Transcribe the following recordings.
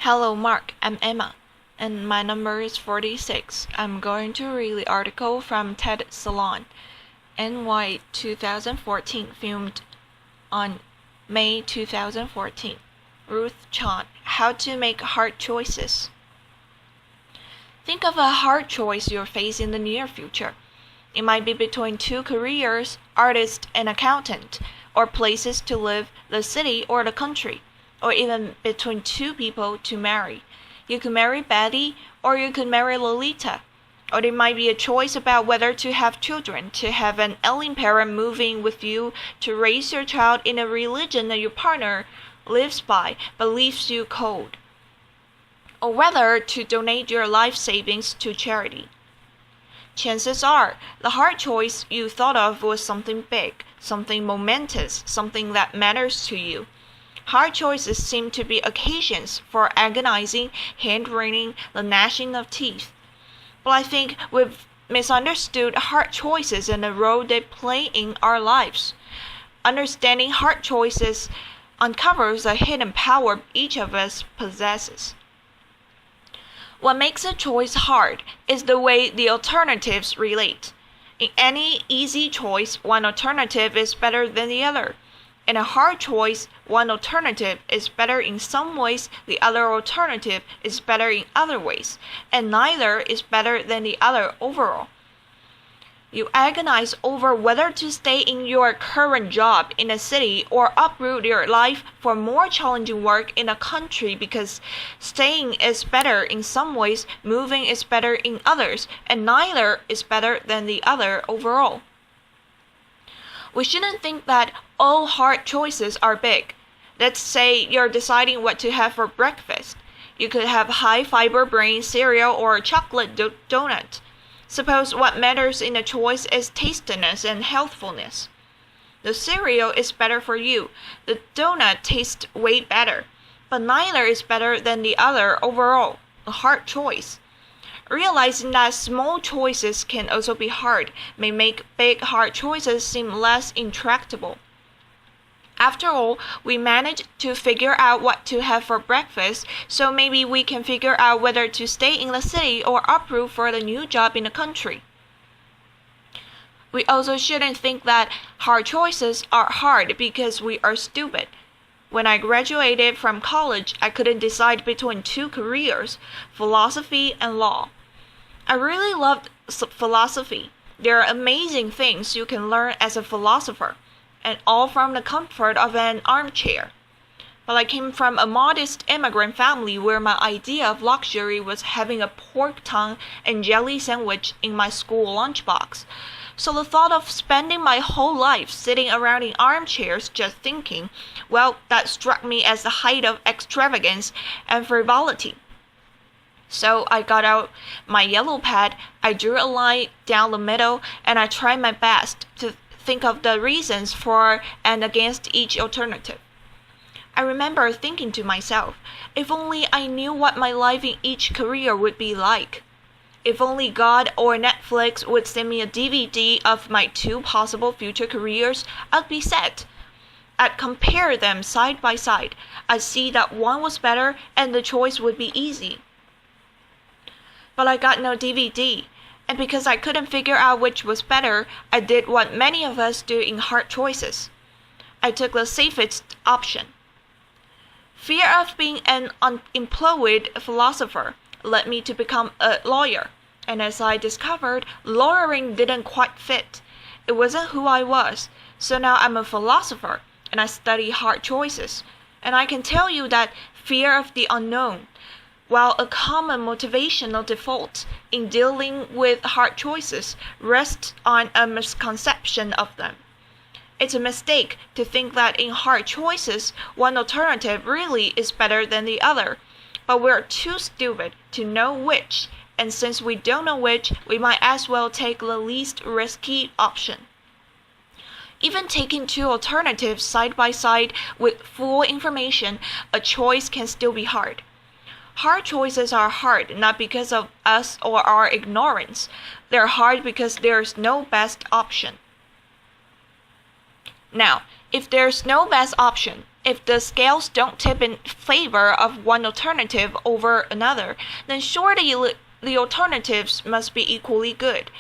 Hello, Mark. I'm Emma, and my number is 46. I'm going to read the article from TED Salon, NY 2014, filmed on May 2014. Ruth, Chang, How to Make Hard Choices. Think of a hard choice you'll face in the near future. It might be between two careers, artist and accountant, or places to live, the city or the country, or even between two people to marry. You could marry Betty, or you could marry Lolita. Or there might be a choice about whether to have children, to have an ailing parent moving with you, to raise your child in a religion that your partner lives by but leaves you cold, or whether to donate your life savings to charity. Chances are, the hard choice you thought of was something big, something momentous, something that matters to you. Hard choices seem to be occasions for agonizing, hand-wringing, the gnashing of teeth. But I think we've misunderstood hard choices and the role they play in our lives. Understanding hard choices uncovers a hidden power each of us possesses. What makes a choice hard is the way the alternatives relate. In any easy choice, one alternative is better than the other. In a hard choice, one alternative is better in some ways, the other alternative is better in other ways, and neither is better than the other overall. You agonize over whether to stay in your current job in a city or uproot your life for more challenging work in a country because staying is better in some ways, moving is better in others, and neither is better than the other overall. We shouldn't think that all hard choices are big. Let's say you're deciding what to have for breakfast. You could have high-fiber brain cereal or a chocolate donut. Suppose what matters in a choice is tastiness and healthfulness. The cereal is better for you. The donut tastes way better. But neither is better than the other overall. A hard choice. Realizing that small choices can also be hard may make big hard choices seem less intractable. After all, we managed to figure out what to have for breakfast, so maybe we can figure out whether to stay in the city or uproot for the new job in the country. We also shouldn't think that hard choices are hard because we are stupid. When I graduated from college, I couldn't decide between two careers, philosophy and law. I really loved philosophy. There are amazing things you can learn as a philosopher, and all from the comfort of an armchair. But I came from a modest immigrant family where my idea of luxury was having a pork tongue and jelly sandwich in my school lunchbox. So the thought of spending my whole life sitting around in armchairs just thinking, well, that struck me as the height of extravagance and frivolity. So I got out my yellow pad, I drew a line down the middle, and I tried my best to think of the reasons for and against each alternative. I remember thinking to myself, if only I knew what my life in each career would be like. If only God or Netflix would send me a DVD of my two possible future careers, I'd be set. I'd compare them side by side. I'd see that one was better and the choice would be easy. But I got no DVD. And because I couldn't figure out which was better, I did what many of us do in hard choices. I took the safest option. Fear of being an unemployed philosopher led me to become a lawyer. And as I discovered, lawyering didn't quite fit. It wasn't who I was. So now I'm a philosopher, and I study hard choices. And I can tell you that fear of the unknown, while a common motivational default in dealing with hard choices rests on a misconception of them. It's a mistake to think that in hard choices, one alternative really is better than the other, but we're too stupid to know which, and since we don't know which, we might as well take the least risky option. Even taking two alternatives side by side with full information, a choice can still be hard. Hard choices are hard not because of us or our ignorance. They're hard because there's no best option. Now, if there's no best option, If the scales don't tip in favor of one alternative over another, then surely the alternatives must be equally good.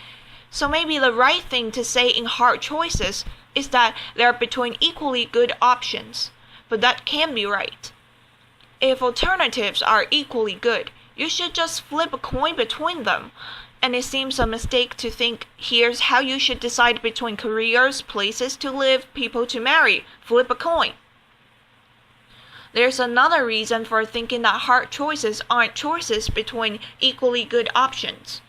So maybe the right thing to say in hard choices is that they are between equally good options, but that can't be right. If alternatives are equally good, you should just flip a coin between them. And it seems a mistake to think here's how you should decide between careers, places to live, people to marry. Flip a coin. There's another reason for thinking that hard choices aren't choices between equally good options.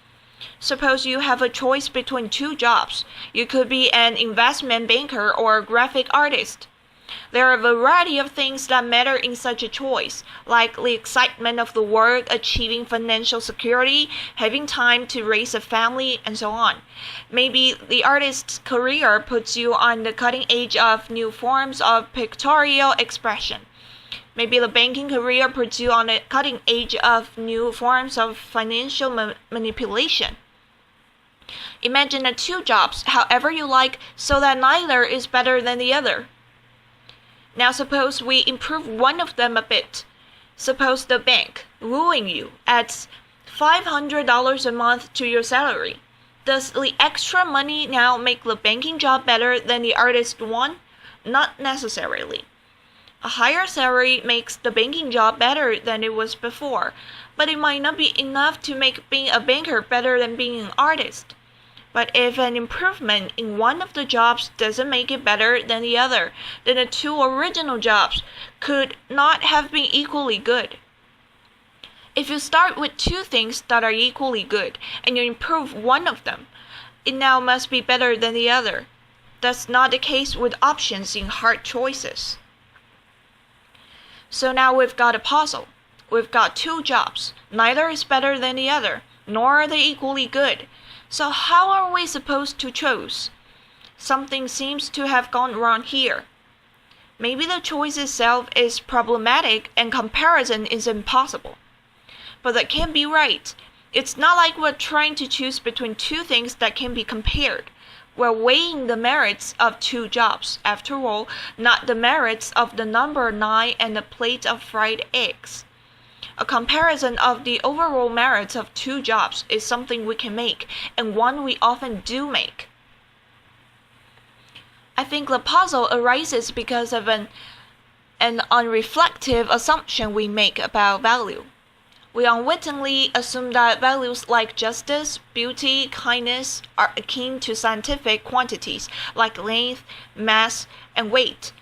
Suppose you have a choice between two jobs. You could be an investment banker or a graphic artist. There are a variety of things that matter in such a choice, like the excitement of the work, achieving financial security, having time to raise a family, and so on. Maybe the artist's career puts you on the cutting edge of new forms of pictorial expression. Maybe the banking career puts you on the cutting edge of new forms of financial manipulation. Imagine the two jobs, however you like, so that neither is better than the other. Now suppose we improve one of them a bit. Suppose the bank, wooing you, adds $500 a month to your salary. Does the extra money now make the banking job better than the artist one? Not necessarily. A higher salary makes the banking job better than it was before, but it might not be enough to make being a banker better than being an artist. But if an improvement in one of the jobs doesn't make it better than the other, then the two original jobs could not have been equally good. If you start with two things that are equally good and you improve one of them, it now must be better than the other. That's not the case with options in hard choices. So now we've got a puzzle. We've got two jobs. Neither is better than the other, nor are they equally good. So how are we supposed to choose? Something seems to have gone wrong here. Maybe the choice itself is problematic and comparison is impossible. But that can't be right. It's not like we're trying to choose between two things that can be compared. We're weighing the merits of two jobs, after all, not the merits of the number 9 and a plate of fried eggs. A comparison of the overall merits of two jobs is something we can make, and one we often do make. I think the puzzle arises because of an unreflective assumption we make about value. We unwittingly assume that values like justice, beauty, kindness are akin to scientific quantities like length, mass, and weight.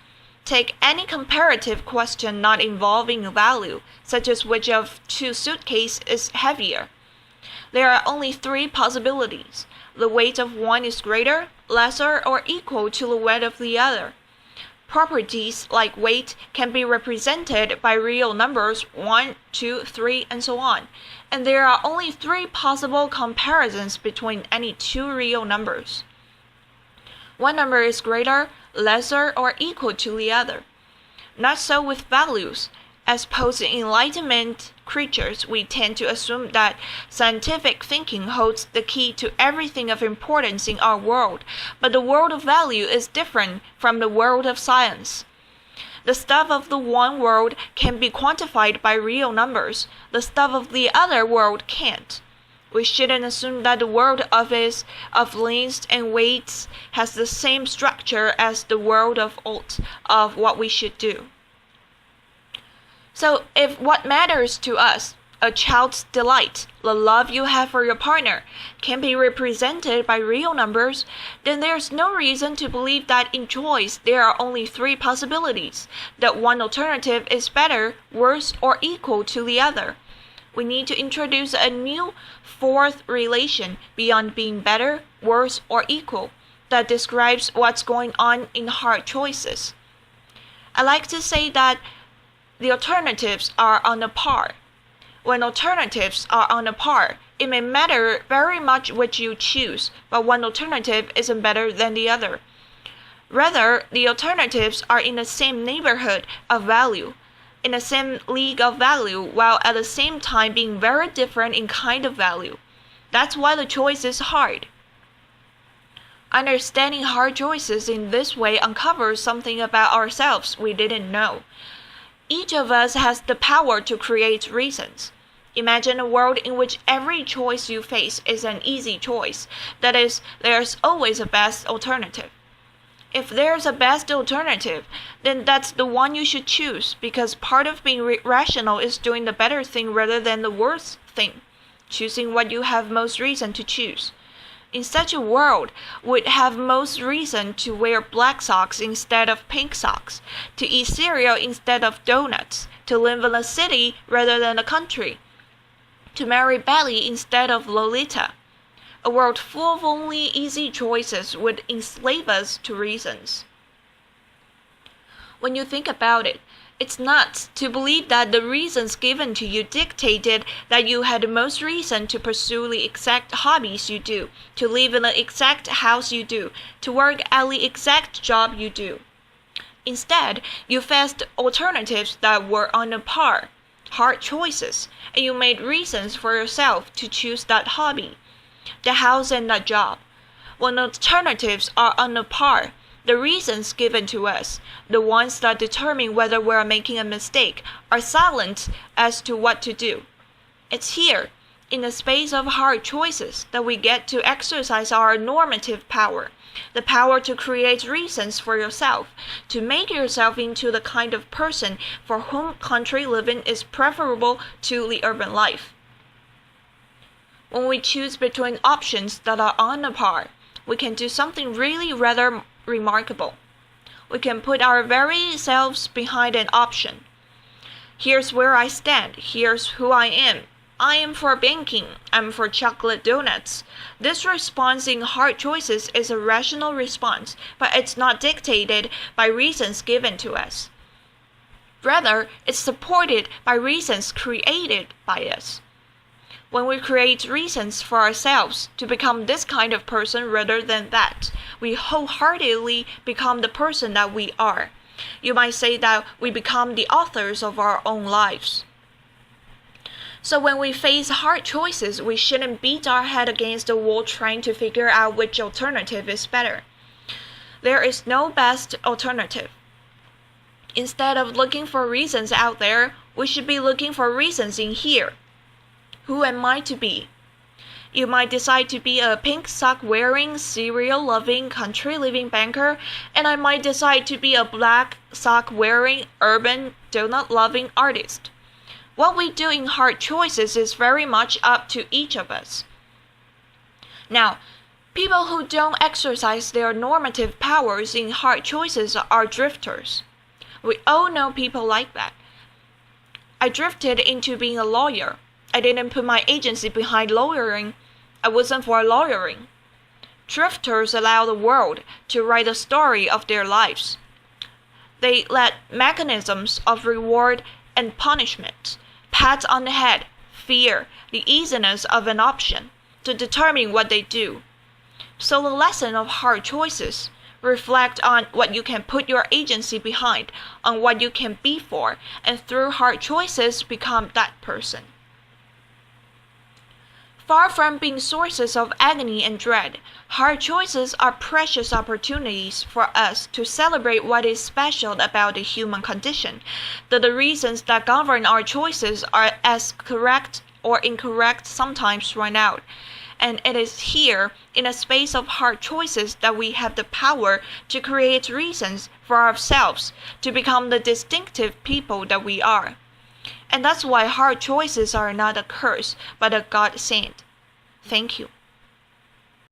Take any comparative question not involving a value, such as which of two suitcases is heavier. There are only three possibilities. The weight of one is greater, lesser, or equal to the weight of the other. Properties like weight can be represented by real numbers 1, 2, 3, and so on, and there are only three possible comparisons between any two real numbers. One number is greater, lesser, or equal to the other. Not so with values. As post-Enlightenment creatures, we tend to assume that scientific thinking holds the key to everything of importance in our world, but the world of value is different from the world of science. The stuff of the one world can be quantified by real numbers, the stuff of the other world can't. We shouldn't assume that the world of lengths and weights has the same structure as the world of what we should do. So if what matters to us, a child's delight, the love you have for your partner, can be represented by real numbers, then there's no reason to believe that in choice there are only three possibilities, that one alternative is better, worse, or equal to the other. We need to introduce a new fourth relation beyond being better, worse, or equal that describes what's going on in hard choices. I like to say that the alternatives are on a par. When alternatives are on a par, it may matter very much which you choose, but one alternative isn't better than the other. Rather, the alternatives are in the same neighborhood of value, in the same league of value, while at the same time being very different in kind of value. That's why the choice is hard. Understanding hard choices in this way uncovers something about ourselves we didn't know. Each of us has the power to create reasons. Imagine a world in which every choice you face is an easy choice. That is, there's always a best alternative. If there's a best alternative, then that's the one you should choose, because part of being rational is doing the better thing rather than the worst thing, choosing what you have most reason to choose. In such a world, we'd have most reason to wear black socks instead of pink socks, to eat cereal instead of donuts, to live in a city rather than a country, to marry Belly instead of Lolita. A world full of only easy choices would enslave us to reasons. When you think about it, it's nuts to believe that the reasons given to you dictated that you had the most reason to pursue the exact hobbies you do, to live in the exact house you do, to work at the exact job you do. Instead, you faced alternatives that were on a par, hard choices, and you made reasons for yourself to choose that hobby, the house and that job. When alternatives are on a par, the reasons given to us, the ones that determine whether we are making a mistake, are silent as to what to do. It's here, in the space of hard choices, that we get to exercise our normative power, the power to create reasons for yourself, to make yourself into the kind of person for whom country living is preferable to the urban life. When we choose between options that are on a par, we can do something really rather remarkable. We can put our very selves behind an option. Here's where I stand. Here's who I am. I am for banking. I'm for chocolate donuts. This response in hard choices is a rational response, but it's not dictated by reasons given to us. Rather, it's supported by reasons created by us. When we create reasons for ourselves to become this kind of person rather than that, we wholeheartedly become the person that we are. You might say that we become the authors of our own lives. So when we face hard choices, we shouldn't beat our head against the wall trying to figure out which alternative is better. There is no best alternative. Instead of looking for reasons out there, we should be looking for reasons in here. Who am I to be? You might decide to be a pink sock wearing, cereal loving, country living banker, and I might decide to be a black sock wearing, urban, donut loving artist. What we do in hard choices is very much up to each of us. Now, people who don't exercise their normative powers in hard choices are drifters. We all know people like that. I drifted into being a lawyer. I didn't put my agency behind lawyering. I wasn't for lawyering. Drifters allow the world to write the story of their lives. They let mechanisms of reward and punishment, pats on the head, fear, the easiness of an option, to determine what they do. So the lesson of hard choices reflect on what you can put your agency behind, on what you can be for, and through hard choices become that person. Far from being sources of agony and dread, hard choices are precious opportunities for us to celebrate what is special about the human condition, that the reasons that govern our choices are as correct or incorrect sometimes run out. And it is here, in a space of hard choices, that we have the power to create reasons for ourselves to become the distinctive people that we are. And that's why hard choices are not a curse, but a godsend. Thank you.